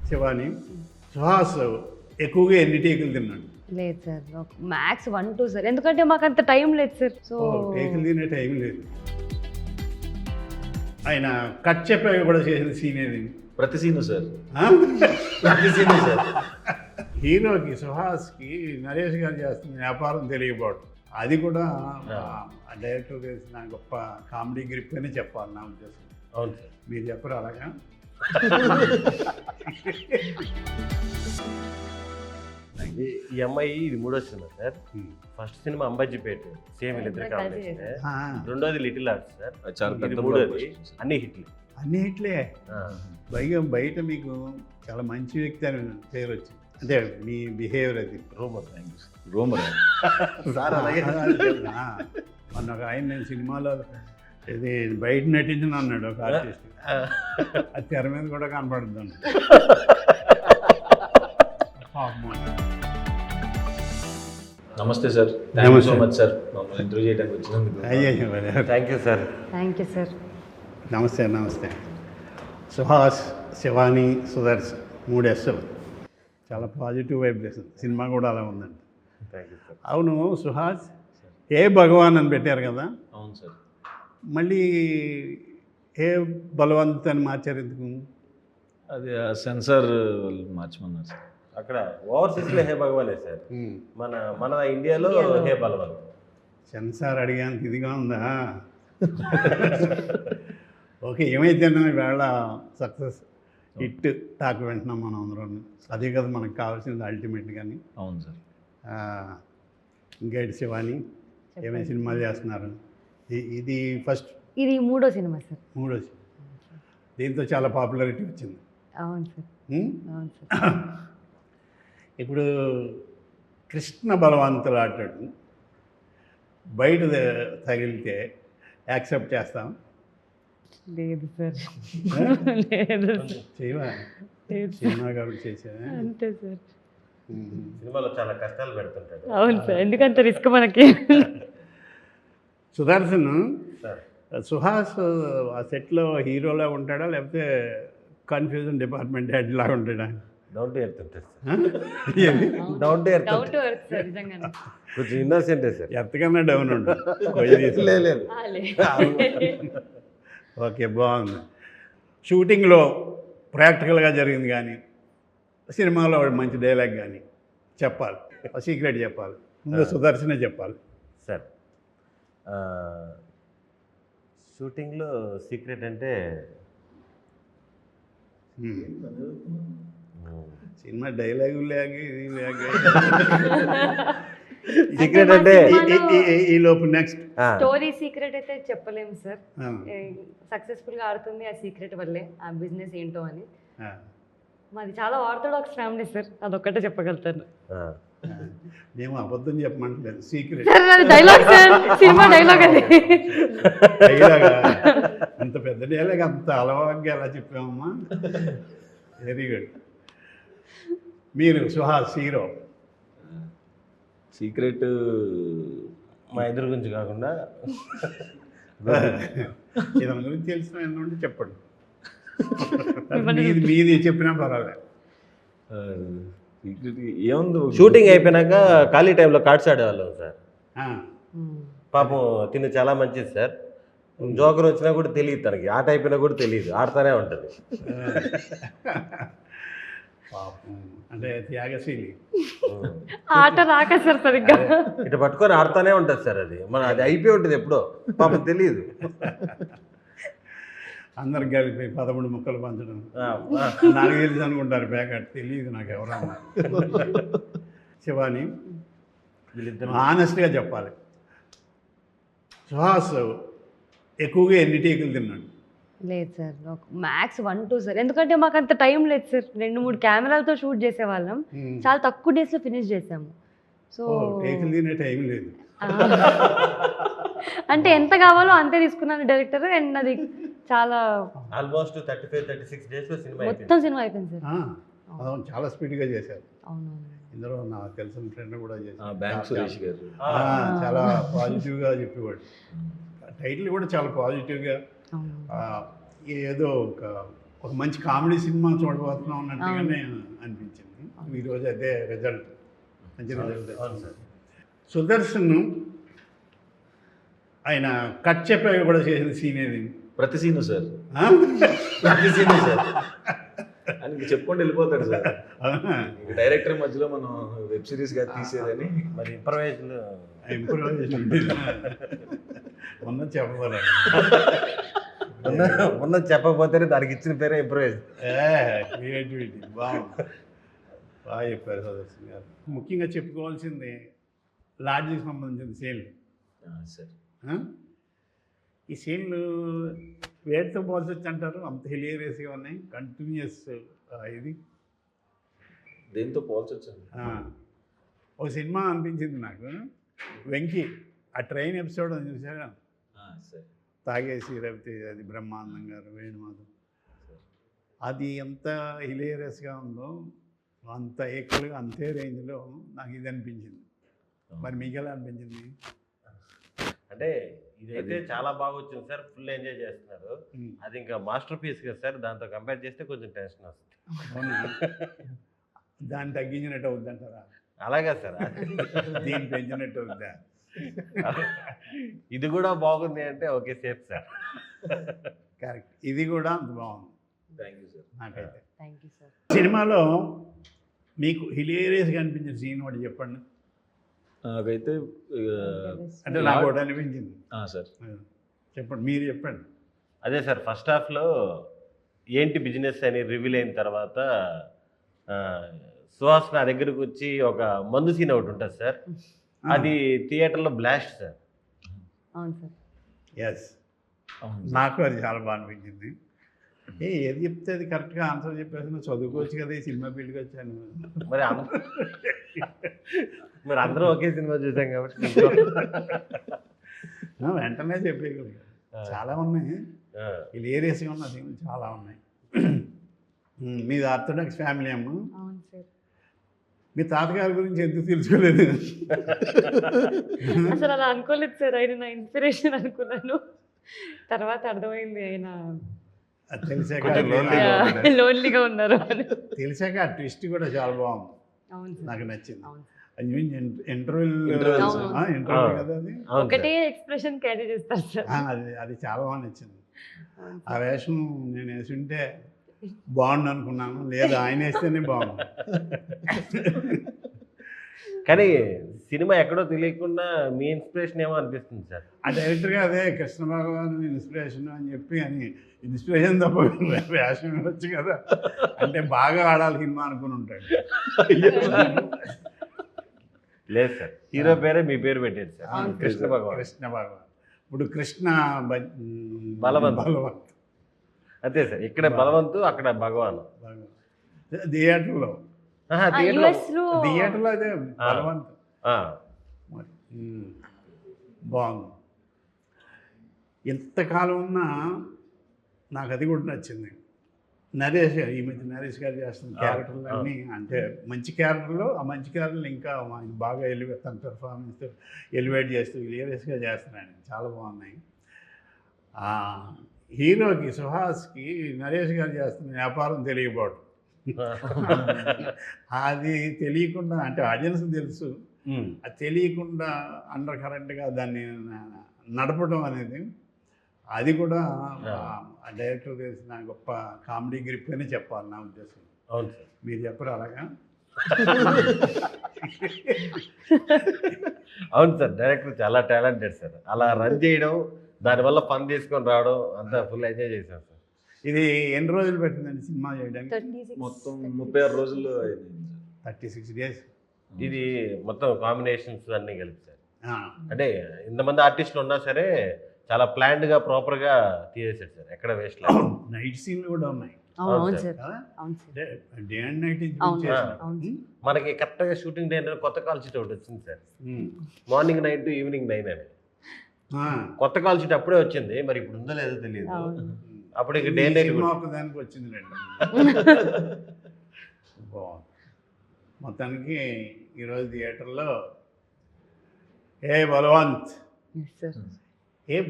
శివాని సుహాస్ ఎక్కువగా ఎన్ని టేకులు తిన్నాడు? లేదు సార్, మ్యాక్స్ 1-2 సార్, ఎందుకంటే మాకు అంత టైం లేదు సార్. సో టేకులు తినే టైం లేదు. ఆయన కట్ చెప్పాక కూడా చేసిన సీన్ ఏది? ప్రతి సీను సార్, ఆ? ప్రతి సీను సార్. హీరోకి సుహాస్కి నరేష్ గారు చేస్తున్న వ్యాపారం తెలియకపోవడం, అది కూడా ఆ డైరెక్టర్ చేసిన గొప్ప కామెడీ గ్రిప్ అని చెప్పాలి నా ఉద్దేశం. అవును సార్. మీరు చెప్పరు అలాగా? ఈ అమ్మాయి ఇది మూడో cinema sir. First cinema Ambajipeta, same వీళ్ళిద్దరు కాంబినేషన్. రెండోది లిటిల్ ఆర్ట్స్ సార్. చాలా ఇది పెద్ద మూడోది, అన్ని హిట్లు. అన్ని హిట్లే. బయట మీకు చాలా మంచి వ్యక్తి అని పేరు వచ్చింది, అంటే మీ బిహేవియర్ అది. రూమర్. రోమర్ సార్ అలాగే. మొన్న ఒక ఆయన నేను సినిమాలో ఇది బయట నటించిన అన్నాడు ఒక ఆర్టిస్ట్, అది తెర మీద కూడా కనపడుతుంది. నమస్తే sir, thank you so much sir మమ్మల్ని ఇంటర్వ్యూ చేయడానికి వచ్చినందుకు. అయ్యో, thank you sir. Thank you sir. నమస్తే. నమస్తే. సుహాస్, శివాని, సుదర్శన్, 3 Sలు. చాలా పాజిటివ్ వైబ్రేషన్. సినిమా కూడా అలా ఉందండి. Thank you sir. అవును సుహాస్, ఏ భగవాన్ అని పెట్టారు కదా, అవును సార్. మళ్ళీ ఏ బలవంత్ అని మార్చారు ఎందుకు? అది సెన్సార్ మార్చమన్నారు సార్. అక్కడ ఓవర్సీస్లో హే భగవానే సార్, మన ఇండియాలో హే బలవన్. సెన్సార్ అడిగానికి ఇదిగా ఉందా? ఓకే, ఏమైతే వేళ సక్సెస్ హిట్ టాక్ వింటున్నాం మనం అందరం. అదే కదా మనకు కావాల్సింది అల్టిమేట్. కానీ అవును సార్. ఇంకేంటి శివాని, ఏమైనా సినిమాలు చేస్తున్నారు? ఇది ఫస్ట్, ఇది 3వ సినిమా సార్. 3వ సినిమా. దీంతో చాలా పాపులారిటీ వచ్చింది. అవును సార్. ఉం? అవును సార్. ఇప్పుడు కృష్ణ బలవంతులు ఆటాడు, బయట తగిలితే యాక్సెప్ట్ చేస్తాం? లేదు సార్, లేదు సార్. చేయవా? లేదు సార్. సినిమా కాబట్టి చేసా. అంతే సార్. సినిమాలో చాలా కష్టాలు పెడుతుంటాడు. అవును సార్, ఎందుకంత రిస్క్ మనకి. సుదర్శన్, సార్ సుహాస్ ఆ సెట్లో హీరోలా ఉంటాడా లేకపోతే కన్ఫ్యూజన్ డిపార్ట్మెంట్ హెడ్ లాగా ఉంటాడా? డౌన్ టు ఎర్త్ ఉంటుంది సార్. ఏది? Down to earth, down to earth sir, నిజంగానే. కొంచెం ఇన్నోసెంటే సార్. ఎంతకన్నా డౌన్ ఉంటుంది. లేదు. ఓకే, బాగుంది. షూటింగ్లో ప్రాక్టికల్గా జరిగింది కానీ సినిమాలో మంచి డైలాగ్ కానీ చెప్పాలి, సీక్రెట్ చెప్పాలి. ముందు సుదర్శనే చెప్పాలి సార్. షూటింగ్లో సీక్రెట్ అంటే సినిమా డైలాగు లేక ఇది లేక సీక్రెట్ అంటే ఈ లోపు నెక్స్ట్ స్టోరీ సీక్రెట్ అయితే చెప్పలేము సార్. సక్సెస్ఫుల్గా ఆడుతుంది ఆ సీక్రెట్ వల్లే, ఆ బిజినెస్ ఏంటో అని. మాది చాలా ఆర్థోడాక్స్ ఫ్యామిలీ సార్, అదొక్కటే చెప్పగలుగుతాను. మేము అబద్ధం చెప్పమంటలేదు, సీక్రెట్ సార్ అది డైలాగ్ సార్, సినిమా డైలాగ్ అది. డైలాగ్. అంత పెద్ద డైలాగ్ అంత అలవాటుగా ఎలా చెప్పామమ్మా? Very good. మీరు సుహాస్ హీరో, సీక్రెట్ మా ఎదురు గురించి కాకుండా ఇతని గురించి తెలిసిన ఏంటంటే చెప్పండి. మీది చెప్పినా పర్వాలేదు. సీక్రెట్ ఏముంది, షూటింగ్ అయిపోయినాక ఖాళీ టైంలో కార్డ్స్ ఆడేవాళ్ళం సార్. ఆ, పాపం తిని చాలా మంచిది సార్. జోకర్ వచ్చినా కూడా తెలియదు తనకి, ఆట అయిపోయినా కూడా తెలియదు, ఆడుతూనే ఉంటుంది. పాపం అంటే త్యాగశీలి. ఆట రాక సార్ సరిగ్గా. ఇటు పట్టుకొని ఆడుతూనే ఉంటుంది సార్. అది అయిపోయి ఉంటుంది ఎప్పుడో, పాపం తెలియదు. అందరికి కలిపి 13 ముక్కలు పంచడం నాకు తెలిసి అనుకుంటారు, ప్యాకెట్ తెలియదు నాకు ఎవరన్నా. శివాని, ఆనెస్ట్గా చెప్పాలి, సుహాస్ ఎక్కువగా ఎన్ని టేకులు తిన్నాడు? లేదు సార్, మ్యాక్స్ 1-2 సార్, ఎందుకంటే మాకు అంత టైం లేదు సార్. 2-3 కెమెరాలతో షూట్ చేసేవాళ్ళం, చాలా తక్కువ డేస్లో ఫినిష్ చేసాము. సో టేకులు తినే టైం లేదు. అంటే ఎంత కావాలో అంతే తీసుకున్నాను డైరెక్టర్. అండ్ అది చాలా ఆల్మోస్ట్ 35-36 డేస్లో సినిమా మొత్తం సినిమా అయిపోయింది సార్. అవును, చాలా స్పీడ్గా చేశారు. అవునవును. ఇందులో నాకు తెలిసిన ఫ్రెండ్ కూడా చేశారు, బ్యాంక్ సురేష్ గారు. చాలా పాజిటివ్గా చెప్పేవాడు. టైటిల్ కూడా చాలా పాజిటివ్గా, ఏదో ఒక ఒక మంచి కామెడీ సినిమా చూడబోతున్నాం అన్నట్టుగానే అనిపించింది. ఈరోజు అదే రిజల్ట్, మంచి రిజల్ట్. అవును సార్. సుదర్శన్ ఆయన కట్ చెప్పాక కూడా చేసిన సీన్ ఏది? ప్రతి సీను సార్, ఆ? ప్రతి సీను సార్ అని చెప్పుకుంటూ వెళ్ళిపోతాడు సార్. అవునా? డైరెక్టర్ మధ్యలో మనం వెబ్ సిరీస్ గా తీసేదని మరి ఇంప్రవైజ్డ్ ఇంప్రూవైజేషన్ ఉండేది. మొన్న చెప్పగలను. ఉన్నది చెప్పకపోతేనే దానికి ఇచ్చిన పేరే ఇంప్రవైజ్. క్రియేటివిటీ బాగుంది, బాగా చెప్పారు సుదర్శన్ గారు. ముఖ్యంగా చెప్పుకోవాల్సింది లాడ్జికి సంబంధించిన సీన్లు. సార్. ఈ సీన్లు వేటితో పోల్చొచ్చు అంటారు? అంత హిలేరియస్గా ఉన్నాయి, కంటిన్యూస్. ఇది దేంతో పోల్చొచ్చండి? ఒక సినిమా అనిపించింది నాకు, వెంకీ ఆ ట్రైన్ ఎపిసోడ్ అని చూసారా? సార్. తాగేసి రవితేజ, అది బ్రహ్మానందం గారు, వేణుమాధవ్, అది ఎంత హిలేరియస్గా ఉందో అంత ఈక్వల్గా అంతే రేంజ్లో నాకు ఇది అనిపించింది. మరి మీకు ఎలా అనిపించింది? అంటే ఇదైతే చాలా బాగా వచ్చింది సార్, ఫుల్ ఎంజాయ్ చేస్తున్నారు. అది ఇంకా మాస్టర్ పీస్ కదా సార్, దాంతో కంపేర్ చేస్తే కొంచెం టెన్షన్ వస్తుంది. అవునా? దాన్ని తగ్గించినట్టు అవుద్దంటారా? అలాగే సార్. దీన్ని పెంచినట్టు అవుద్దా? ఇది కూడా బాగుంది అంటే ఓకే, సేఫ్ సార్. కరెక్ట్, ఇది కూడా అంత బాగుంది థ్యాంక్ యూ సార్. నాకైతే. Thank you sir. సినిమాలో మీకు హిలేరియస్గా అనిపించిన సీన్ ఒకటి చెప్పండి. నాకైతే అంటే నాకు ఒకటి అనిపించింది. సార్ చెప్పండి, మీరు చెప్పండి. అదే సార్, ఫస్ట్ హాఫ్లో ఏంటి బిజినెస్ అని రివీల్ అయిన తర్వాత సుహాస్ నా దగ్గరకు వచ్చి ఒక మందు సీన్ ఒకటి ఉంటుంది సార్, అది థియేటర్లో బ్లాస్ట్ సార్. అవును సార్. ఎస్, నాకు అది చాలా బాగా అనిపించింది. ఏది చెప్తే అది కరెక్ట్గా ఆన్సర్ చెప్పేసి నువ్వు చదువుకోవచ్చు కదా, ఈ సినిమా ఫీల్డ్కి వచ్చాను. మరి మరి అందరం ఒకే సినిమా చూసాం కాబట్టి వెంటనే చెప్పేయగలిగా. చాలా ఉన్నాయి, హిలేరియస్గా ఉన్న సీన్లు చాలా ఉన్నాయి. మీది ఆర్థోడాక్స్ ఫ్యామిలీ అమ్మ. అవును సార్. మీ తాతగారి గురించి ఎందుకు తెలుసుకోలేదు? అసలు అలా అనుకోలేదు సార్, ఆయన నా ఇన్స్పిరేషన్ అనుకున్నాను, తర్వాత అర్థమైంది ఆయన అది తెలిసాక లోన్లీగా ఉన్నారు అని. తెలిసాక ఆ ట్విస్ట్ కూడా చాలా బాగుంది, అవును సార్. నాకు నచ్చింది. అవును సార్. ఇంటర్వ్యూ కదా అది. ఒకటే ఎక్స్ప్రెషన్ క్యారీ చేస్తారు సార్. అది చాలా బాగా నచ్చింది. ఆ వేషం నేను వేసి ఉంటే బాగుండు అనుకున్నాను, లేదు ఆయన వేస్తేనే బాగుంది. కానీ సినిమా ఎక్కడో తెలియకుండా మీ ఇన్స్పిరేషన్ ఏమో అనిపిస్తుంది సార్. ఆ డైరెక్టర్గా అదే కృష్ణ భగవాన్ ఇన్స్పిరేషన్ అని చెప్పి, అని ఇన్స్పిరేషన్ తప్ప వేషం ఇవ్వచ్చు కదా, అంటే బాగా ఆడాలి సినిమా అనుకుని ఉంటాడు. లేదు సార్, హీరో పేరే మీ పేరు పెట్టేది సార్, కృష్ణ భగవాన్. కృష్ణ భగవాన్. ఇప్పుడు కృష్ణ బలవంత్. బలవంత్ అంతే సార్, ఇక్కడ బలవంతు, అక్కడ భగవాన్. థియేటర్లో థియేటర్లో అదే బలవంత్. బాగుంది. ఎంతకాలం ఉన్నా నాకు అది కూడా నచ్చింది. నరేష్ గారు, ఈ మధ్య నరేష్ గారు చేస్తున్న క్యారెక్టర్లు అన్నీ, అంటే మంచి క్యారెక్టర్లు, ఆ మంచి క్యారెక్టర్లు ఇంకా ఆయన బాగా తన పెర్ఫార్మెన్స్ ఎలివేట్ చేస్తూ హిలేరియస్గా చేస్తున్నాడు, చాలా బాగున్నాయి. హీరోకి సుహాస్కి నరేష్ గారు చేస్తున్న వ్యాపారం తెలియకపోవడం, అది తెలియకుండా, అంటే ఆడియన్స్ తెలుసు, అది తెలియకుండా అండర్ కరెంట్గా దాన్ని నడపడం అనేది, అది కూడా డైరెక్టర్ తెలిసిన గొప్ప కామెడీ గ్రిప్ అని చెప్పాలి నా ఉద్దేశం. అవును సార్. మీరు చెప్పరు అలాగా? అవును సార్, డైరెక్టర్ చాలా టాలెంటెడ్ సార్. అలా రన్ చేయడం, దానివల్ల ఫన్ తీసుకొని రావడం, అంతా ఫుల్ ఎంజాయ్ చేశాను సార్. ఇది ఎన్ని రోజులు పెట్టిందండి సినిమా చేయడానికి? మొత్తం 36 రోజులు 36 days. ఇది మొత్తం కాంబినేషన్స్ అన్నీ కలిపి సార్. అంటే ఇంతమంది ఆర్టిస్టులు ఉన్నా సరే చాలా ప్లాన్డ్గా ప్రాపర్గా తీసేసాడు సార్, ఎక్కడ వేస్ట్ లేదు. నైట్ సీన్లు కూడా ఉన్నాయి. అవును సార్. Day and night. మనకి కరెక్ట్గా షూటింగ్ డే కొత్త కాల్ షీట్ ఒకటి వచ్చింది సార్, మార్నింగ్ 9 to ఈవినింగ్ 9 అని. కొత్త కాల్ షీట్ అప్పుడే వచ్చింది, మరి ఇప్పుడు ఉందో లేదో తెలియదు. అప్పుడు ఇక డే నైట్ దానికి వచ్చింది రెండు. బాగుంది. మొత్తానికి ఈరోజు థియేటర్లో ఏ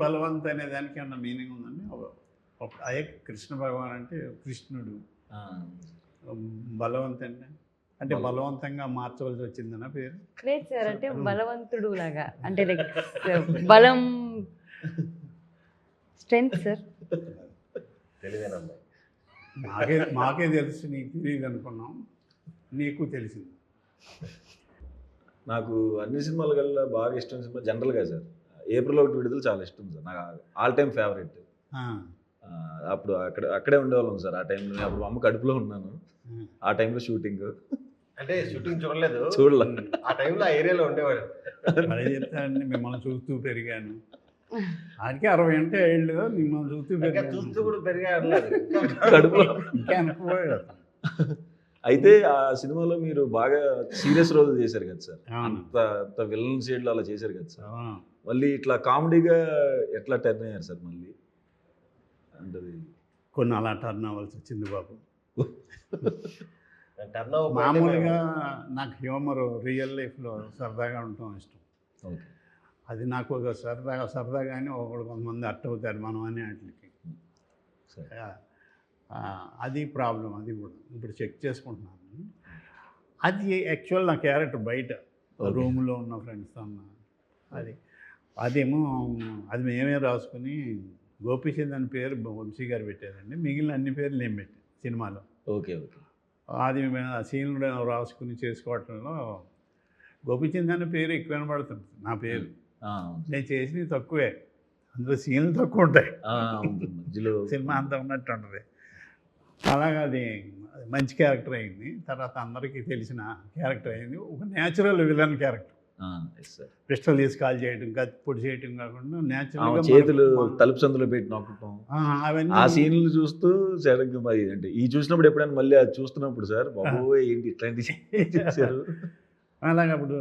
బలవంత్ అనే దానికి ఏమన్నా మీనింగ్ ఉందండి? అదే కృష్ణ భగవాన్ అంటే కృష్ణుడు ఆ, బలవంత్ అంటే బలవంతంగా మార్చవలసి వచ్చిందన్న పేరు. లేదు సార్, అంటే బలవంతుడు లాగా, అంటే లైక్ బలం, స్ట్రెంగ్త్ సార్. తెలివైన అమ్మాయి. మాకే తెలుసు, నీకు తెలియదు అనుకున్నాం, నీకు తెలిసింది. నాకు అన్ని సినిమాల కల్లా బాగా ఇష్టం సినిమా జనరల్గా సార్ ఏప్రిల్ 1 విడుదల చాలా ఇష్టం సార్, నాకు ఆల్ టైమ్ ఫేవరెట్. అప్పుడు అక్కడే ఉండేవాళ్ళం సార్ ఆ టైంలో. నేను అప్పుడు అమ్మ కడుపులో ఉన్నాను ఆ టైంలో షూటింగ్. అంటే షూటింగ్ చూడలేదు, చూడలే. ఆ టైంలో ఆ ఏరియాలో ఉండేవాడు. అదే చెప్తానండి, మిమ్మల్ని చూస్తూ పెరిగాను. ఆయనకి 60 అంటే ఏళ్ళు, మిమ్మల్ని చూస్తూ ఇంకా పెరిగాను. చూస్తూ కూడా పెరిగాడు కడుపులో. ఇంకా అనుకోలేదు. అయితే ఆ సినిమాలో మీరు బాగా సీరియస్ రోల్ చేశారు కదా సార్, అవును. అంత విలన్ షేడ్లో అలా చేశారు కదా సార్. అవును. మళ్ళీ ఇట్లా కామెడీగా ఎట్లా టర్న్ అయ్యారు సార్ మళ్ళీ అంటే? కొన్ని అలా టర్న్ అవ్వాల్సి వచ్చింది బాబు. టర్న్ ఓవర్ మామూలుగా నాకు హ్యూమర్ రియల్ లైఫ్లో సరదాగా ఉండటం ఇష్టం. ఓకే. అది నాకు ఒక సరదాగానే కొంతమంది అట్ట అవుతారు మనం అనే వాటికి. సరే. అది ప్రాబ్లం. అది కూడా ఇప్పుడు చెక్ చేసుకుంటున్నాను. అది యాక్చువల్ నా క్యారెక్టర్ బయట రూమ్లో ఉన్న ఫ్రెండ్స్తో ఉన్న అదేమో అది మేమే రాసుకుని గోపీచంద్ అని పేరు వంశీ గారు పెట్టారండి. మిగిలిన అన్ని పేర్లు నేను పెట్టాను సినిమాలో. ఓకే. ఓకే. అది సీన్లు రాసుకుని చేసుకోవటంలో గోపీచంద్ అనే పేరు ఎక్కువ వినబడుతుంది. నా పేరు నేను చేసినవి తక్కువే, అందులో సీన్లు తక్కువ ఉంటాయి, మధ్యలో సినిమా అంతా ఉన్నట్టు ఉంటుంది. అలాగా అది మంచి క్యారెక్టర్ అయింది. తర్వాత అందరికీ తెలిసిన క్యారెక్టర్ అయింది. ఒక న్యాచురల్ విలన్ క్యారెక్టర్. పిస్టల్ తీసి కాల్ చేయడం, పొడి చేయటం కాకుండా న్యాచురల్గా చేతులు తలుపు సందులో పెట్టి నొక్కటం, అవన్నీ ఆ సీన్లు చూస్తూ సడన్గా మరి అంటే ఈ చూసినప్పుడు ఎప్పుడైనా మళ్ళీ అది చూస్తున్నప్పుడు సార్ బాబోయ్ ఏంటి ఇట్లాంటి చేశారు. అలాగే అప్పుడు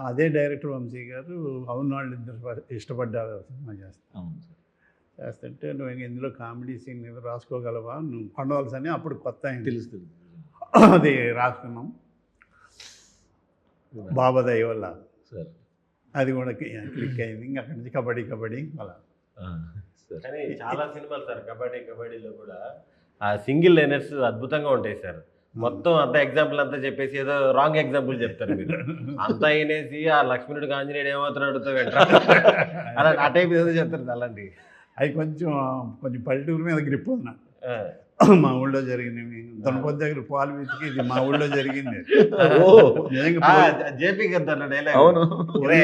అదే డైరెక్టర్ వంశీ గారు అవును వాళ్ళిద్దరు ఇష్టపడ్డారు సినిమా చేస్తుంటే నువ్వు ఇందులో కామెడీ సీన్ ఏదో రాసుకోగలవా, నువ్వు కొండవలసి అని అప్పుడు కొత్త అయింది. తెలుస్తుంది. అది రాసుకున్నాం బాబా దయ వల్ల సార్. అది కూడా క్లిక్ అయింది. ఇంకా అక్కడి నుంచి కబడ్డీ అలా. కానీ చాలా సినిమాలు సార్ కబడ్డీలో కూడా ఆ సింగిల్ లైనర్స్ అద్భుతంగా ఉంటాయి సార్. మొత్తం అంత ఎగ్జాంపుల్ అంతా చెప్పేసి ఏదో రాంగ్ ఎగ్జాంపుల్ చెప్తారు మీరు. అంతా అయినేసి ఆ లక్ష్మణుడికి ఆంజనేయుడు ఏమవుతున్నాడు అలా ఆ టైప్ ఏదో చెప్తారు. అలాంటివి అవి కొంచెం పల్లెటూరు మీద గ్రిప్ ఉంది నాకు. మా ఊళ్ళో జరిగినవి దొనపొద్దు దగ్గర పాలు వెతికి ఇది మా ఊళ్ళో జరిగింది. జేపీ గారు డైలాగ్. అవును.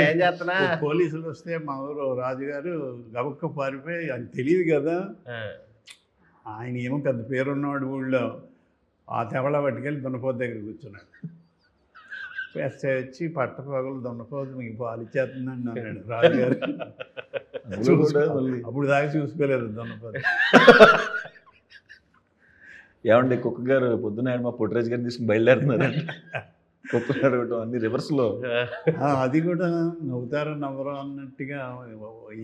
ఏం చేస్తున్నా పోలీసులు వస్తే మా ఊరు రాజుగారు గబుక్క పారిపోయి అది తెలియదు కదా, ఆయన ఏమో పెద్ద పేరున్నవాడు ఊళ్ళో, ఆ తెవళ పట్టుకెళ్ళి దొన్నపోతు దగ్గర కూర్చున్నాడు. ఎస్ఐ వచ్చి పట్టపగలు దొన్నపోతు మీకు పాలు ఇచ్చేస్తుందండి అన్నాడు రాజుగారు. అప్పుడు దాకా చూసుకోలేదు దొన్నపోతు. ఏమండి కుక్క గారు పొద్దున్న మా పుట్టరాజు గారిని తీసుకుని బయలుదేరుతున్నారండి. కుక్కలు అడగటం అన్ని రివర్స్లో. అది కూడా నవ్వుతారో నవ్వరో అన్నట్టుగా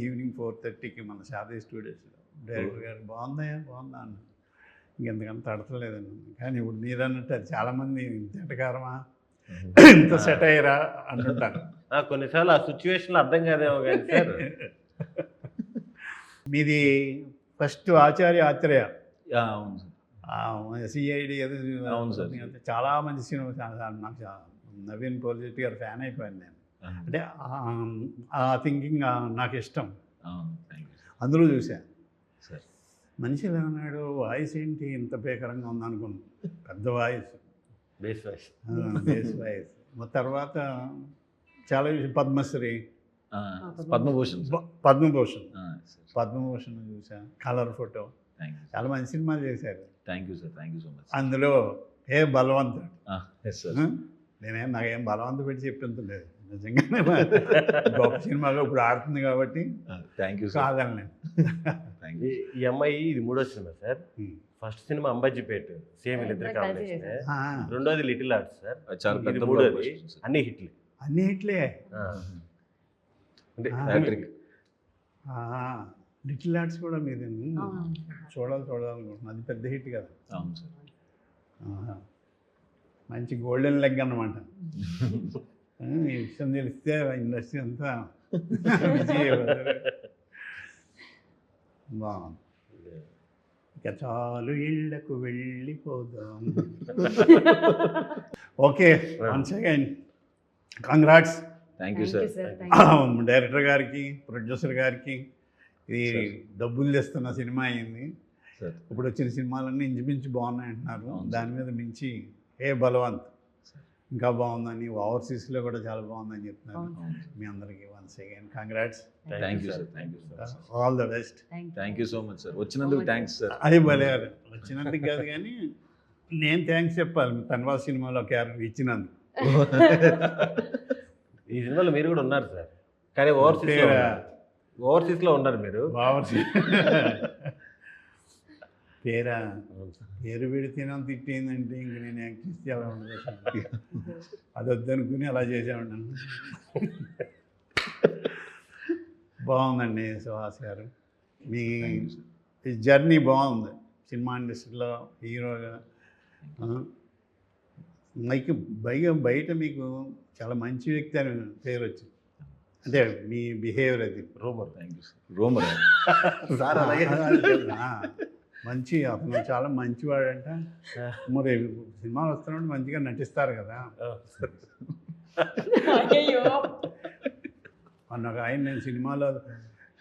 ఈవినింగ్ 4:30కి మన శారదీ స్టూడియోస్లో డైరెక్టర్ గారు బాగుందా అన్న. ఇంకెంతకంత తడతలేదండి. కానీ ఇప్పుడు మీరు అన్నట్టు అది చాలామంది ఇంతకారమా ఇంత సెట్ అయ్యరా అంటుంటారు. కొన్నిసార్లు ఆ సిచ్యువేషన్లో అర్థం కాదేమో కానీ సార్. మీది ఫస్ట్ ఆత్రేయ అవును సార్. సిఐడి అవును సార్. చాలా మంచి సినిమా. నాకు నవీన్ పోలిశెట్టి గారు ఫ్యాన్ అయిపోయాను నేను. అంటే ఆ థింకింగ్ నాకు ఇష్టం. అందులో చూసా మనిషి అన్నాడు వాయిస్ ఏంటి ఇంత భీకరంగా ఉందనుకున్నాను. పెద్ద వాయిస్, బేస్ వాయిస్. తర్వాత చాలా విషయం పద్మశ్రీ, పద్మభూషణ్ చూసా, కలర్ ఫోటో, చాలా మంచి సినిమాలు చేశారు. Thank you sir. Thank you so much. అందులో ఏ బలవంతుడు నాకేం బలవంతు పెట్టి చెప్పించలేదు, నిజంగానే గొప్ప సినిమాగా ఇప్పుడు ఆడుతుంది కాబట్టి థ్యాంక్ యూ కాదని. ఈ అమ్మాయి ఇది 3వ cinema sir. First cinema Ambajipeta, same వీళ్ళిద్దరు కాంబినేషన్. రెండోది లిటిల్ ఆర్ట్స్ సార్. చాలా పెద్ద 3వది అన్ని హిట్లే. లిటిల్ ఆర్ట్స్ కూడా మీరు చూడాలనుకుంటున్నాను. అది పెద్ద హిట్ కదా. అవును సార్. మంచి గోల్డెన్ లెగ్ అన్నమాట. ఈ విషయం తెలిస్తే ఇండస్ట్రీ అంతా బాగుంది. ఇక చాలు ఇళ్లకు వెళ్ళిపోదాం. Okay, once again congrats thank you sir. Director గారికి, ప్రొడ్యూసర్ గారికి. ఇది డబ్బులు తెస్తున్న సినిమా అయింది. సార్ ఇప్పుడు వచ్చిన సినిమాలన్నీ ఇంచుమించు బాగున్నాయి అంటున్నారు. అవును దాని మీద మించి బలవంత్ ఇంకా బాగుందని, ఓవర్సీస్లో కూడా చాలా బాగుందని చెప్తున్నారు. మీ అందరికీ once again congrats, thank you sir. Thank you sir. All the best. Thank you so much sir. వచ్చినందుకు థ్యాంక్స్ సార్. అది భలే వచ్చినందుకు కాదు కానీ నేను థ్యాంక్స్ చెప్పాలి తన్వాస్ సినిమాలో క్యారెక్టర్ ఇచ్చినందుకు. ఈ సినిమాలో మీరు కూడా ఉన్నారు సార్, కానీ ఓవర్సీస్లో ఉన్నారు మీరు. బావర్సీ పేరు పెడితేనే తిట్టేందంటే ఇంక నేను యాక్ట్ చేస్తే అలా ఉండదు. అది వద్దనుకుని అలా చేసామన్నాను. బాగుందండి సుహాస్ గారు, మీ జర్నీ బాగుంది సినిమా ఇండస్ట్రీలో హీరోగా. మీకు బయట మీకు చాలా మంచి వ్యక్తి అని పేరు వచ్చింది, అంటే మీ బిహేవియర్ అది. Rumour. Thank you sir. Rumour sir అలాగే మంచి, అతను చాలా మంచివాడంట. మరి సినిమాలు వస్తున్నప్పుడు మంచిగా నటిస్తారు కదా. అన్న ఒక ఆయన నేను సినిమాలో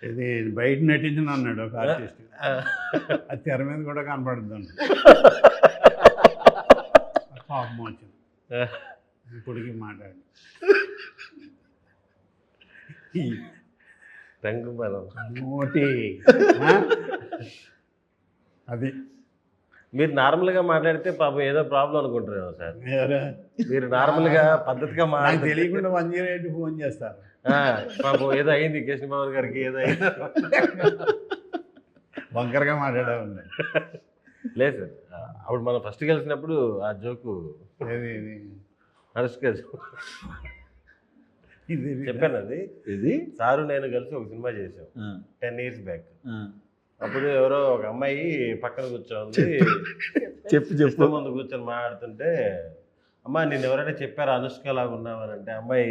ఇది బయట నటించిన అన్నాడు ఒక ఆర్టిస్ట్. అది తెర మీద కూడా కనపడుతుంది. పాపం వచ్చింది ఇప్పటికి మాట్లాడి. రంగు బలం నోటి అది మీరు నార్మల్గా మాట్లాడితే పాపం ఏదో ప్రాబ్లం అనుకుంటారేమో సార్. ఎవరు? మీరు నార్మల్గా పద్ధతిగా నాకు మాట్లాడితే తెలియకుండా 108 ఫోన్ చేస్తారు. పాపం ఏదో అయింది కృష్ణబాబు గారికి, ఏదో అయింది. వంకరగా మాట్లాడాలి. లేదు సార్, అప్పుడు మనం ఫస్ట్ కలిసినప్పుడు ఆ జోకు అనుష్క ఇది చెప్పాను. అది ఇది సారు నేను కలిసి ఒక సినిమా చేసాం 10 years బ్యాక్. అప్పుడు ఎవరో ఒక అమ్మాయి పక్కన కూర్చోంది, చెప్పు ముందు కూర్చొని మాట్లాడుతుంటే, అమ్మ నేను ఎవరైనా చెప్పారు అనుష్క లాగా ఉన్నామని అంటే, అమ్మాయి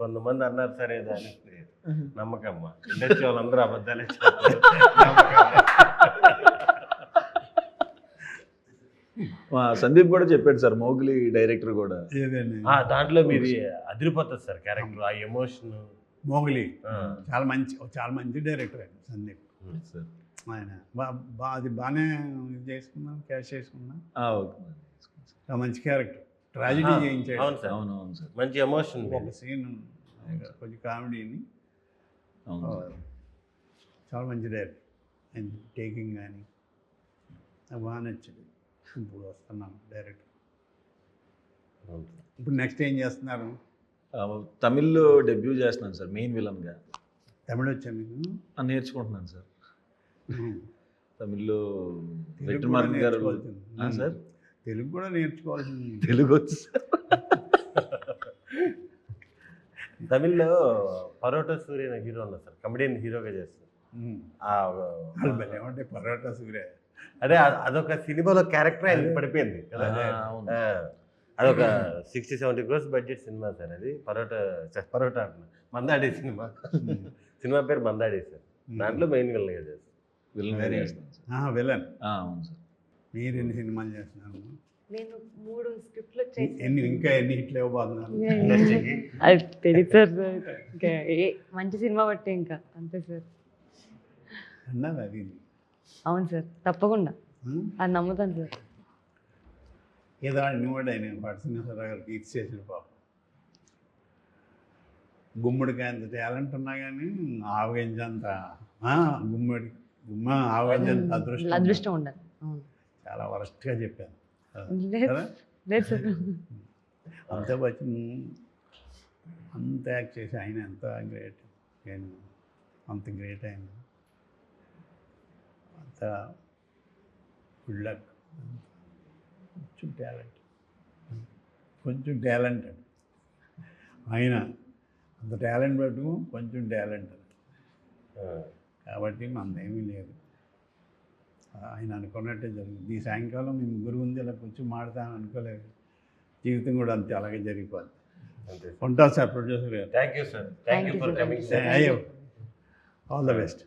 కొంతమంది అన్నారు సరే దాని నమ్మకమ్మ, ఇండస్ట్రీ వాళ్ళందరూ అబద్ధాలే చెప్తారు. సందీప్ కూడా చెప్పాడు సార్, మోగ్లీ డైరెక్టర్ కూడా. దాంట్లో మీది అదిరిపోతుంది సార్ క్యారెక్టర్, ఆ ఎమోషన్. మోగ్లీ చాలా మంచి డైరెక్టర్ ఆయన సందీప్ సార్. ఆయన అది బాగానే ఇది చేసుకున్నాం, క్యాష్ చేసుకున్నాం. మంచి క్యారెక్టర్, ట్రాజడీ చేయించాడు. అవును సార్, అవునవును సార్. మంచి ఎమోషన్. ఒక సీన్ కొంచెం కామెడీని చాలా మంచి డైరెక్టర్. ఆయన టేకింగ్ కానీ బాగా నచ్చింది. ఇప్పుడు వస్తున్నాను డైరెక్టర్. ఇప్పుడు నెక్స్ట్ ఏం చేస్తున్నారు? తమిళ్లో డెబ్యూ చేస్తున్నాను సార్, మెయిన్ విలన్గా. తమిళ వచ్చా మీకు? నేర్చుకుంటున్నాను సార్. తమిళ్లో వెట్రిమారన్ గారు సార్. తెలుగు కూడా నేర్చుకోవాల్సింది. తెలుగు వచ్చు సార్. తమిళ్లో పరోటా సూర్య హీరో ఉన్నారు సార్, కమెడియన్ హీరోగా చేస్తారు. ఏమంటే పరోటా సూర్య అదే అదొక సినిమాలో క్యారెక్టర్ ఆయన పడిపోయింది కదా. అదొక 60-70 crores బడ్జెట్ సినిమా సార్ అది. పరోటా అంటున్నా, మందాడి సినిమా. సినిమా పేరు మందాడి సార్. దాంట్లో మెయిన్ విలన్ చేస్తారు. విలన్. అవును సార్. మీరు ఎన్ని సినిమాలు చేస్తున్నారు? నేను 3 స్క్రిప్ట్లు ఇంకా ఎన్ని హిట్లు ఇవ్వబోతున్నారు? అది తెలియదు సార్. ఇంకా మంచి సినిమా బట్టి ఇంకా అంతే సార్. అన్నది అది. అవును సార్, తప్పకుండా అది నమ్ముతాను సార్. ఏదో కూడా ఆయన పట్టినసరా గారికి ఇచ్చి చేసిన పాపం. గుమ్మడికాయ అంత టాలెంట్ ఉన్నా కానీ ఆవగించంత ఆవగించంత అదృష్టం ఉండాలి. చాలా వరస్ట్గా చెప్పాను లేదు సార్. అంత వచ్చి అంత యాక్ట్ చేసి ఆయన ఎంత గ్రేట్. నేను అంత గ్రేట్ ఆయన, అంత గుడ్ లక్. కొంచెం టాలెంట్ ఆయన, అంత టాలెంట్ పెట్టుకు కొంచెం టాలెంట్. కాబట్టి మనదేమీ లేదు. ఆయన అనుకున్నట్టే జరిగింది. ఈ సాయంకాలం మీ ముగ్గురు ఉంది ఇలా కొంచెం మాడతాను అనుకోలేదు. జీవితం కూడా అంతే అలాగే జరిగిపోద్ది. ఉంటాను సార్ ప్రొడ్యూసర్ గారు. Thank you sir. Thank you for coming. అయ్యో, ఆల్ ద బెస్ట్.